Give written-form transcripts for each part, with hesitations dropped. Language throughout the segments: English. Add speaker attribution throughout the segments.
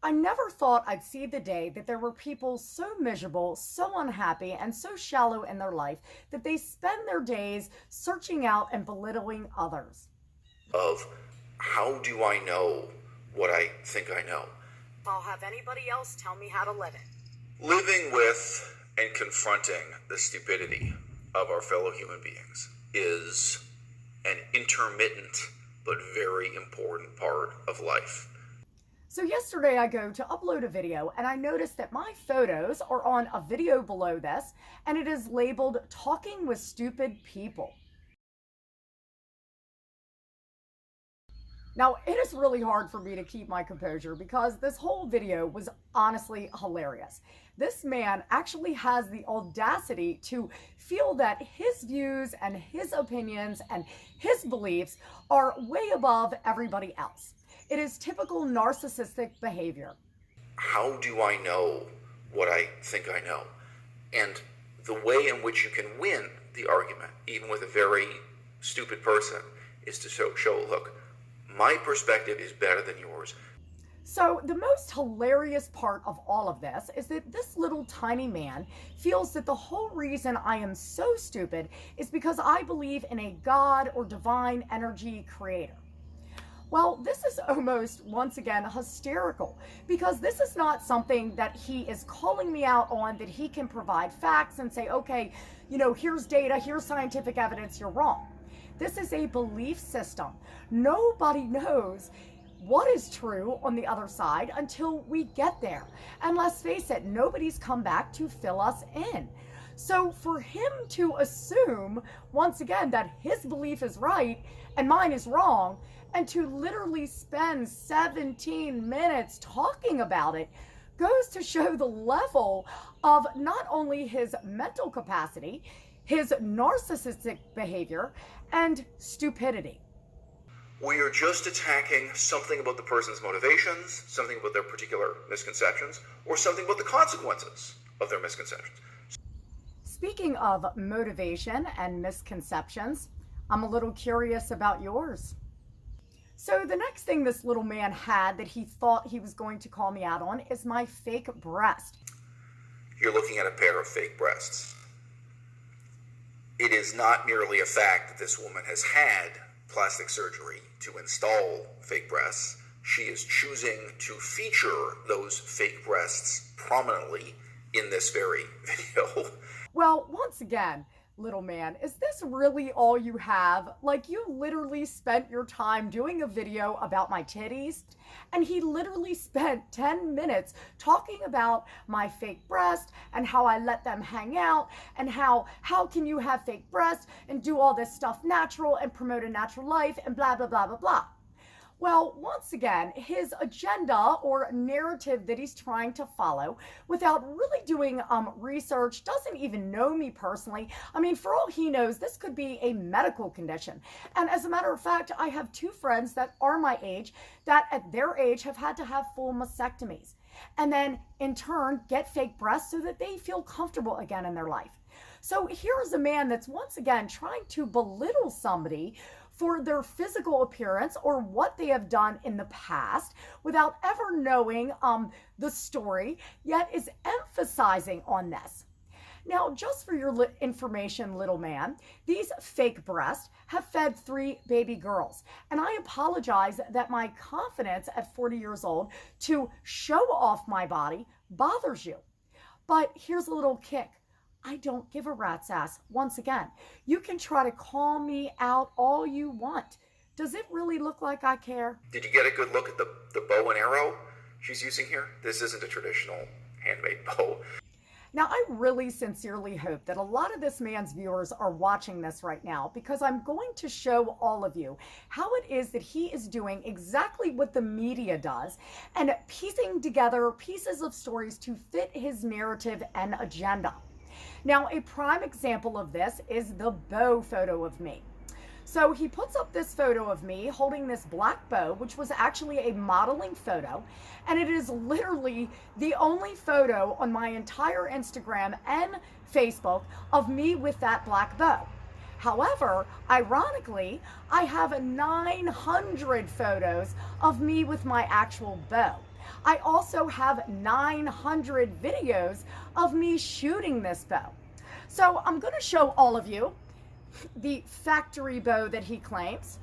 Speaker 1: I never thought I'd see the day that there were people so miserable, so unhappy, and so shallow in their life that they spend their days searching out and belittling others.
Speaker 2: Of how do I know what I think I know?
Speaker 1: I'll have anybody else tell me how to live it.
Speaker 2: Living with and confronting the stupidity of our fellow human beings is an intermittent but very important part of life.
Speaker 1: So yesterday I go to upload a video and I noticed that my photos are on a video below this and it is labeled "Talking with Stupid People." Now, it is really hard for me to keep my composure because this whole video was honestly hilarious. This man actually has the audacity to feel that his views and his opinions and his beliefs are way above everybody else. It is typical narcissistic behavior.
Speaker 2: How do I know what I think I know? And the way in which you can win the argument, even with a very stupid person, is to show, look, my perspective is better than yours.
Speaker 1: So the most hilarious part of all of this is that this little tiny man feels that the whole reason I am so stupid is because I believe in a God or divine energy creator. Well, this is almost, once again, hysterical because this is not something that he is calling me out on, that he can provide facts and say, okay, here's data, here's scientific evidence, you're wrong. This is a belief system. Nobody knows what is true on the other side until we get there. And let's face it, nobody's come back to fill us in. So for him to assume, once again, that his belief is right and mine is wrong, and to literally spend 17 minutes talking about it, goes to show the level of not only his mental capacity, his narcissistic behavior, and stupidity.
Speaker 2: We are just attacking something about the person's motivations, something about their particular misconceptions, or something about the consequences of their misconceptions.
Speaker 1: Speaking of motivation and misconceptions, I'm a little curious about yours. So the next thing this little man had that he thought he was going to call me out on is my fake breast.
Speaker 2: You're looking at a pair of fake breasts. It is not merely a fact that this woman has had plastic surgery to install fake breasts. She is choosing to feature those fake breasts prominently in this very video.
Speaker 1: Well, once again, little man, is this really all you have? Like, you literally spent your time doing a video about my titties, and he literally spent 10 minutes talking about my fake breast and how I let them hang out and how can you have fake breasts and do all this stuff natural and promote a natural life and blah, blah, blah, blah, blah. Well, once again, his agenda or narrative that he's trying to follow without really doing research, doesn't even know me personally. I mean, for all he knows, this could be a medical condition. And as a matter of fact, I have two friends that are my age that at their age have had to have full mastectomies and then in turn get fake breasts so that they feel comfortable again in their life. So here's a man that's once again trying to belittle somebody for their physical appearance or what they have done in the past without ever knowing the story, yet is emphasizing on this. Now, just for your information, little man, these fake breasts have fed 3 baby girls. And I apologize that my confidence at 40 years old to show off my body bothers you. But here's a little kick. I don't give a rat's ass. Once again, you can try to call me out all you want. Does it really look like I care?
Speaker 2: Did you get a good look at the bow and arrow she's using here? This isn't a traditional handmade bow.
Speaker 1: Now, I really sincerely hope that a lot of this man's viewers are watching this right now, because I'm going to show all of you how it is that he is doing exactly what the media does and piecing together pieces of stories to fit his narrative and agenda. Now, a prime example of this is the bow photo of me. So he puts up this photo of me holding this black bow, which was actually a modeling photo. And it is literally the only photo on my entire Instagram and Facebook of me with that black bow. However, ironically, I have 900 photos of me with my actual bow. I also have 900 videos of me shooting this bow. So I'm going to show all of you the factory bow that he claims.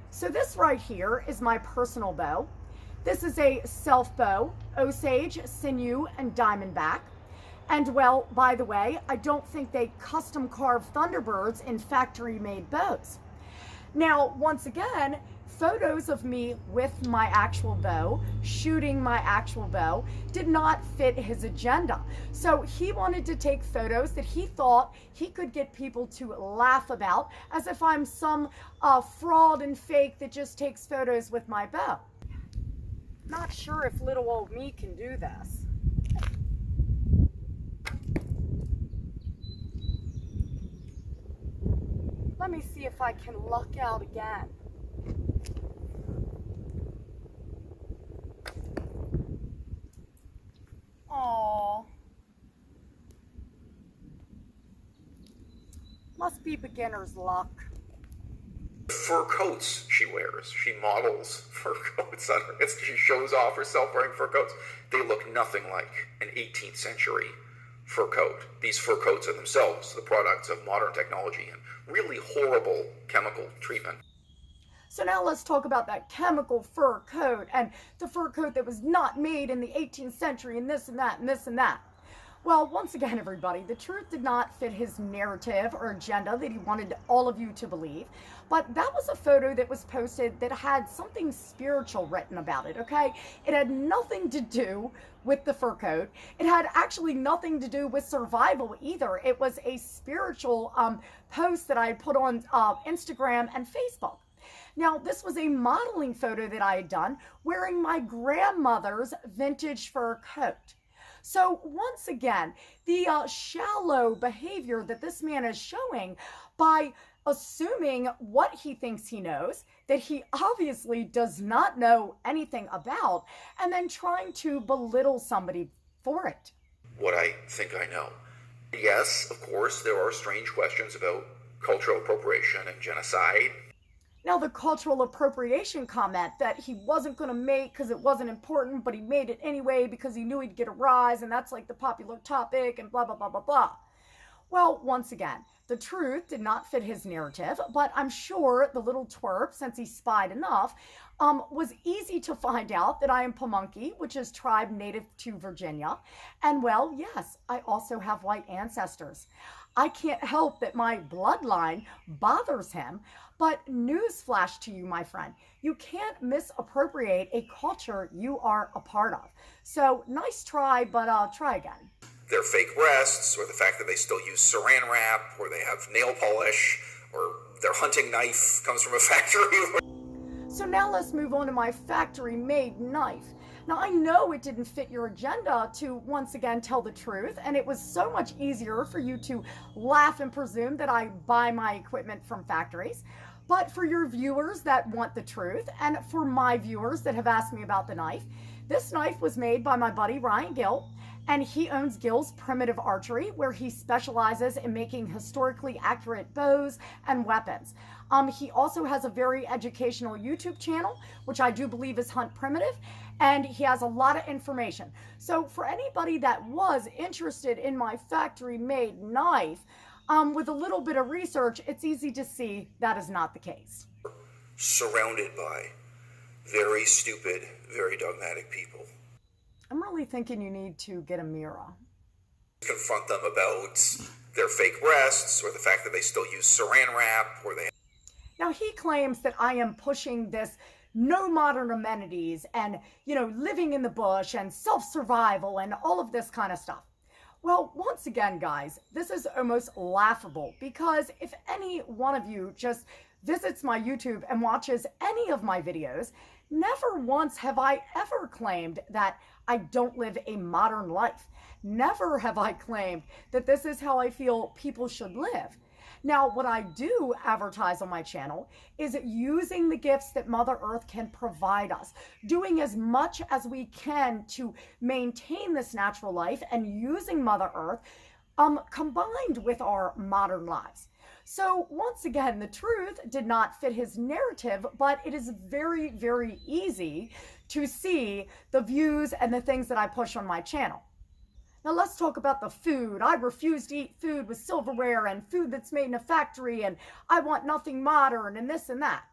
Speaker 1: So this right here is my personal bow. This is a self bow, Osage, sinew, and diamondback. And well, by the way, I don't think they custom carve Thunderbirds in factory made bows. Now, once again, photos of me with my actual bow, shooting my actual bow, did not fit his agenda. So he wanted to take photos that he thought he could get people to laugh about, as if I'm some fraud and fake that just takes photos with my bow. Not sure if little old me can do this. Let me see if I can luck out again. Oh, must be beginner's luck.
Speaker 2: Fur coats she wears. She models fur coats on her. She shows off herself wearing fur coats. They look nothing like an 18th century fur coat. These fur coats are themselves the products of modern technology and really horrible chemical treatment.
Speaker 1: So now let's talk about that chemical fur coat and the fur coat that was not made in the 18th century and this and that and this and that. Well, once again, everybody, the truth did not fit his narrative or agenda that he wanted all of you to believe. But that was a photo that was posted that had something spiritual written about it, okay? It had nothing to do with the fur coat. It had actually nothing to do with survival either. It was a spiritual post that I had put on Instagram and Facebook. Now, this was a modeling photo that I had done wearing my grandmother's vintage fur coat. So once again, the shallow behavior that this man is showing by assuming what he thinks he knows, that he obviously does not know anything about, and then trying to belittle somebody for it.
Speaker 2: What I think I know. Yes, of course, there are strange questions about cultural appropriation and genocide.
Speaker 1: Now, the cultural appropriation comment that he wasn't going to make because it wasn't important, but he made it anyway because he knew he'd get a rise, and that's like the popular topic, and blah, blah, blah, blah, blah. Well, once again, the truth did not fit his narrative, but I'm sure the little twerp, since he spied enough, was easy to find out that I am Pamunkey, which is tribe native to Virginia. And well, yes, I also have white ancestors. I can't help that my bloodline bothers him, but newsflash to you, my friend, you can't misappropriate a culture you are a part of. So nice try, but try again.
Speaker 2: Their fake breasts, or the fact that they still use saran wrap, or they have nail polish, or their hunting knife comes from a factory.
Speaker 1: So now let's move on to my factory-made knife. Now, I know it didn't fit your agenda to once again tell the truth, and it was so much easier for you to laugh and presume that I buy my equipment from factories. But for your viewers that want the truth, and for my viewers that have asked me about the knife, this knife was made by my buddy Ryan Gill, and he owns Gill's Primitive Archery, where he specializes in making historically accurate bows and weapons. He also has a very educational YouTube channel, which I do believe is Hunt Primitive, and he has a lot of information. So for anybody that was interested in my factory-made knife, with a little bit of research, it's easy to see that is not the case.
Speaker 2: Surrounded by very stupid, very dogmatic people.
Speaker 1: I'm really thinking you need to get a mirror.
Speaker 2: Confront them about their fake breasts, or the fact that they still use saran wrap, or they...
Speaker 1: Now, he claims that I am pushing this no modern amenities and, living in the bush and self-survival and all of this kind of stuff. Well, once again, guys, this is almost laughable, because if any one of you just visits my YouTube and watches any of my videos, never once have I ever claimed that I don't live a modern life. Never have I claimed that this is how I feel people should live. Now, what I do advertise on my channel is using the gifts that Mother Earth can provide us, doing as much as we can to maintain this natural life, and using Mother Earth combined with our modern lives. So once again, the truth did not fit his narrative, but it is very, very easy to see the views and the things that I push on my channel. Now let's talk about the food. I refuse to eat food with silverware and food that's made in a factory, and I want nothing modern and this and that.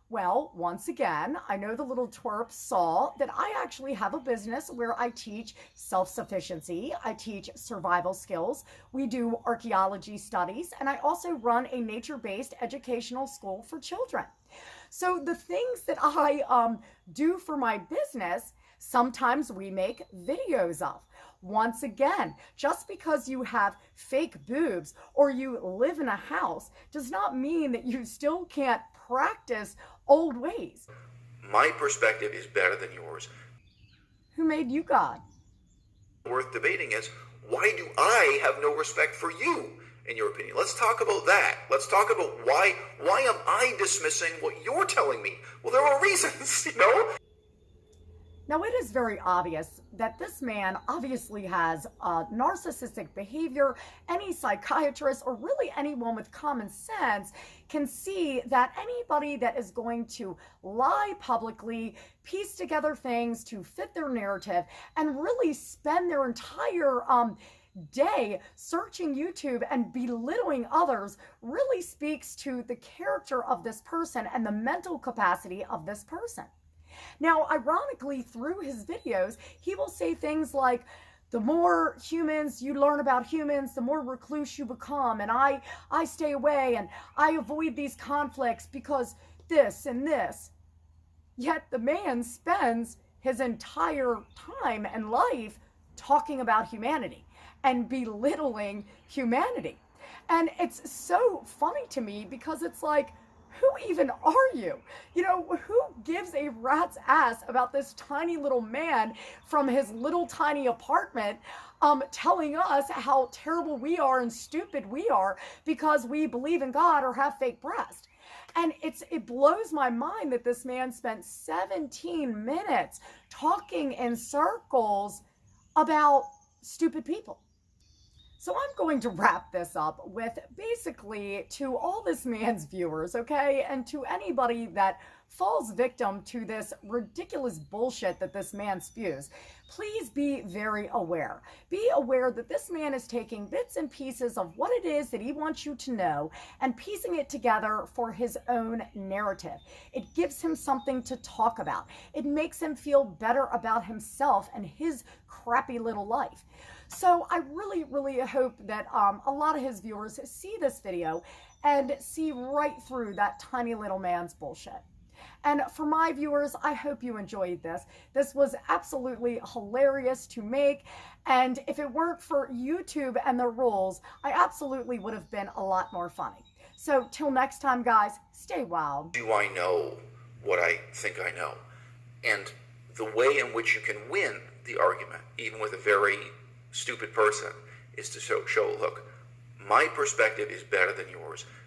Speaker 1: Well, once again, I know the little twerp saw that I actually have a business where I teach self-sufficiency, I teach survival skills, we do archaeology studies, and I also run a nature-based educational school for children. So the things that I do for my business, sometimes we make videos of. Once again, just because you have fake boobs or you live in a house does not mean that you still can't practice old ways.
Speaker 2: My perspective is better than yours.
Speaker 1: Who made you God?
Speaker 2: Worth debating is, why do I have no respect for you, in your opinion? Let's talk about that. Let's talk about why am I dismissing what you're telling me? Well, there are reasons, you know?
Speaker 1: Now, it is very obvious that this man obviously has narcissistic behavior. Any psychiatrist or really anyone with common sense can see that anybody that is going to lie publicly, piece together things to fit their narrative, and really spend their entire day searching YouTube and belittling others really speaks to the character of this person and the mental capacity of this person. Now, ironically, through his videos, he will say things like, the more humans you learn about humans, the more recluse you become, and I stay away and I avoid these conflicts because this and this. Yet the man spends his entire time and life talking about humanity and belittling humanity. And it's so funny to me because it's like, who even are you? You know, who gives a rat's ass about this tiny little man from his little tiny apartment telling us how terrible we are and stupid we are because we believe in God or have fake breasts? And it blows my mind that this man spent 17 minutes talking in circles about stupid people. So I'm going to wrap this up with basically to all this man's viewers, okay, and to anybody that falls victim to this ridiculous bullshit that this man spews, please be very aware. Be aware that this man is taking bits and pieces of what it is that he wants you to know and piecing it together for his own narrative. It gives him something to talk about. It makes him feel better about himself and his crappy little life. So I really, really hope that a lot of his viewers see this video and see right through that tiny little man's bullshit. And for my viewers, I hope you enjoyed this. This was absolutely hilarious to make. And if it weren't for YouTube and the rules, I absolutely would have been a lot more funny. So till next time, guys, stay wild.
Speaker 2: Do I know what I think I know? And the way in which you can win the argument, even with a very stupid person, is to show, look, my perspective is better than yours